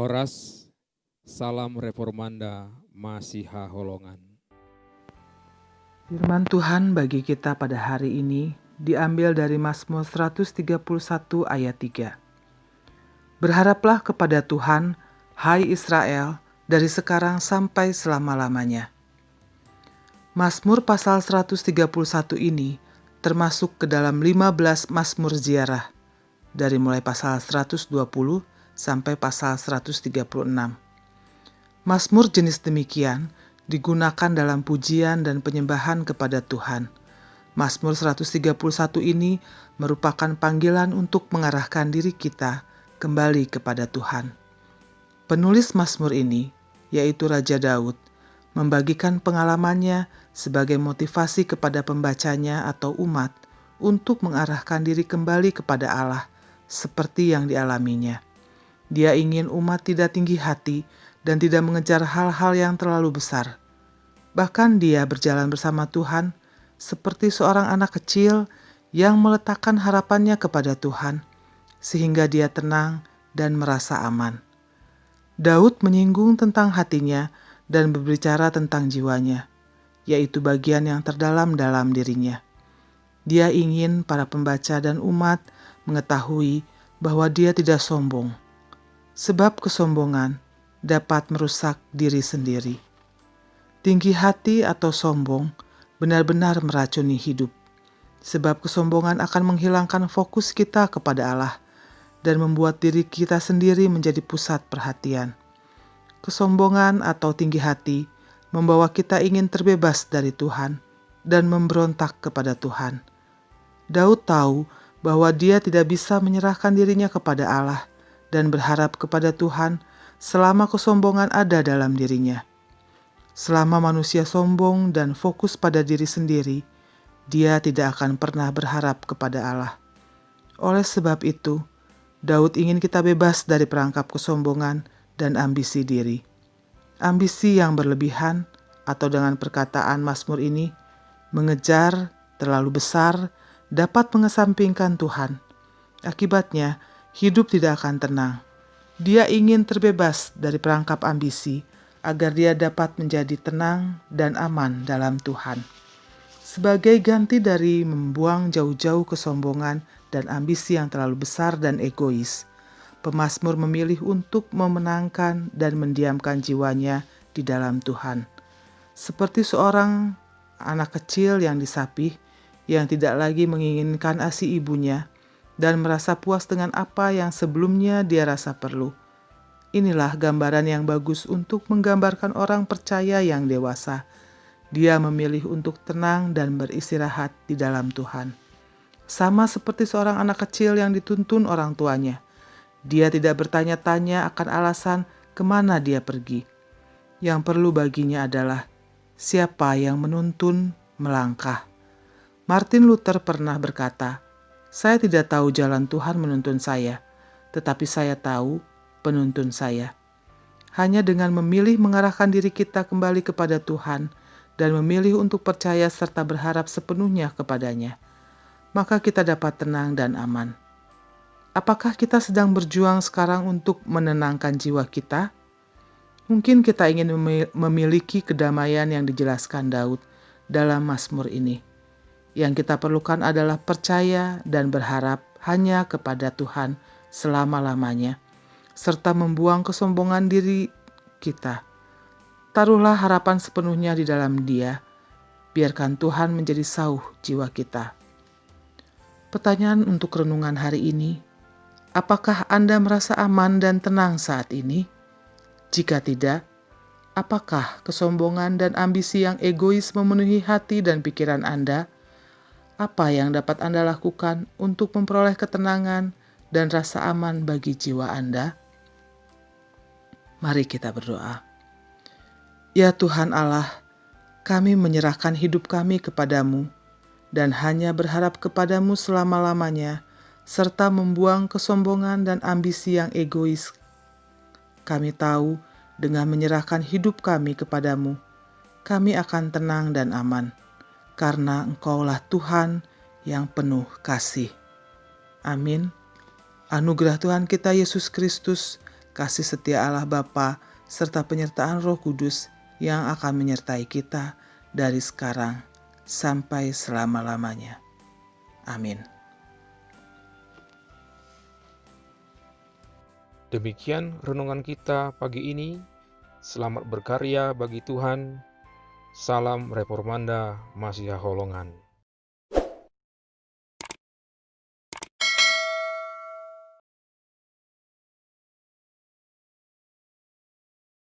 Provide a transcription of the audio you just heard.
Horas, salam reformanda Masiha Holongan. Firman Tuhan bagi kita pada hari ini diambil dari Mazmur 131 ayat 3. Berharaplah kepada Tuhan, hai Israel, dari sekarang sampai selama-lamanya. Mazmur pasal 131 ini termasuk ke dalam 15 Mazmur ziarah, dari mulai pasal 120 sampai pasal 136. Mazmur jenis demikian digunakan dalam pujian dan penyembahan kepada Tuhan. Mazmur 131 ini merupakan panggilan untuk mengarahkan diri kita kembali kepada Tuhan. Penulis Mazmur ini, yaitu Raja Daud, membagikan pengalamannya sebagai motivasi kepada pembacanya atau umat untuk mengarahkan diri kembali kepada Allah seperti yang dialaminya. Dia ingin umat tidak tinggi hati dan tidak mengejar hal-hal yang terlalu besar. Bahkan dia berjalan bersama Tuhan seperti seorang anak kecil yang meletakkan harapannya kepada Tuhan, sehingga dia tenang dan merasa aman. Daud menyinggung tentang hatinya dan berbicara tentang jiwanya, yaitu bagian yang terdalam dalam dirinya. Dia ingin para pembaca dan umat mengetahui bahwa dia tidak sombong, sebab kesombongan dapat merusak diri sendiri. Tinggi hati atau sombong benar-benar meracuni hidup, sebab kesombongan akan menghilangkan fokus kita kepada Allah dan membuat diri kita sendiri menjadi pusat perhatian. Kesombongan atau tinggi hati membawa kita ingin terbebas dari Tuhan dan memberontak kepada Tuhan. Daud tahu bahwa dia tidak bisa menyerahkan dirinya kepada Allah dan berharap kepada Tuhan selama kesombongan ada dalam dirinya. Selama manusia sombong dan fokus pada diri sendiri, dia tidak akan pernah berharap kepada Allah. Oleh sebab itu, Daud ingin kita bebas dari perangkap kesombongan dan ambisi diri. Ambisi yang berlebihan, atau dengan perkataan Mazmur ini, mengejar terlalu besar dapat mengesampingkan Tuhan. Akibatnya, hidup tidak akan tenang. Dia ingin terbebas dari perangkap ambisi agar dia dapat menjadi tenang dan aman dalam Tuhan. Sebagai ganti dari membuang jauh-jauh kesombongan dan ambisi yang terlalu besar dan egois, pemazmur memilih untuk memenangkan dan mendiamkan jiwanya di dalam Tuhan. Seperti seorang anak kecil yang disapih, yang tidak lagi menginginkan ASI ibunya, dan merasa puas dengan apa yang sebelumnya dia rasa perlu. Inilah gambaran yang bagus untuk menggambarkan orang percaya yang dewasa. Dia memilih untuk tenang dan beristirahat di dalam Tuhan. Sama seperti seorang anak kecil yang dituntun orang tuanya. Dia tidak bertanya-tanya akan alasan kemana dia pergi. Yang perlu baginya adalah siapa yang menuntun melangkah. Martin Luther pernah berkata, "Saya tidak tahu jalan Tuhan menuntun saya, tetapi saya tahu penuntun saya." Hanya dengan memilih mengarahkan diri kita kembali kepada Tuhan dan memilih untuk percaya serta berharap sepenuhnya kepadanya, maka kita dapat tenang dan aman. Apakah kita sedang berjuang sekarang untuk menenangkan jiwa kita? Mungkin kita ingin memiliki kedamaian yang dijelaskan Daud dalam Mazmur ini. Yang kita perlukan adalah percaya dan berharap hanya kepada Tuhan selama-lamanya, serta membuang kesombongan diri kita. Taruhlah harapan sepenuhnya di dalam Dia. Biarkan Tuhan menjadi sauh jiwa kita. Pertanyaan untuk renungan hari ini, apakah Anda merasa aman dan tenang saat ini? Jika tidak, apakah kesombongan dan ambisi yang egois memenuhi hati dan pikiran Anda? Apa yang dapat Anda lakukan untuk memperoleh ketenangan dan rasa aman bagi jiwa Anda? Mari kita berdoa. Ya Tuhan Allah, kami menyerahkan hidup kami kepadamu dan hanya berharap kepadamu selama-lamanya, serta membuang kesombongan dan ambisi yang egois. Kami tahu dengan menyerahkan hidup kami kepadamu, kami akan tenang dan aman, karena Engkaulah Tuhan yang penuh kasih. Amin. Anugerah Tuhan kita Yesus Kristus, kasih setia Allah Bapa, serta penyertaan Roh Kudus yang akan menyertai kita dari sekarang sampai selama-lamanya. Amin. Demikian renungan kita pagi ini. Selamat berkarya bagi Tuhan. Salam Reformanda Masiha Holongan.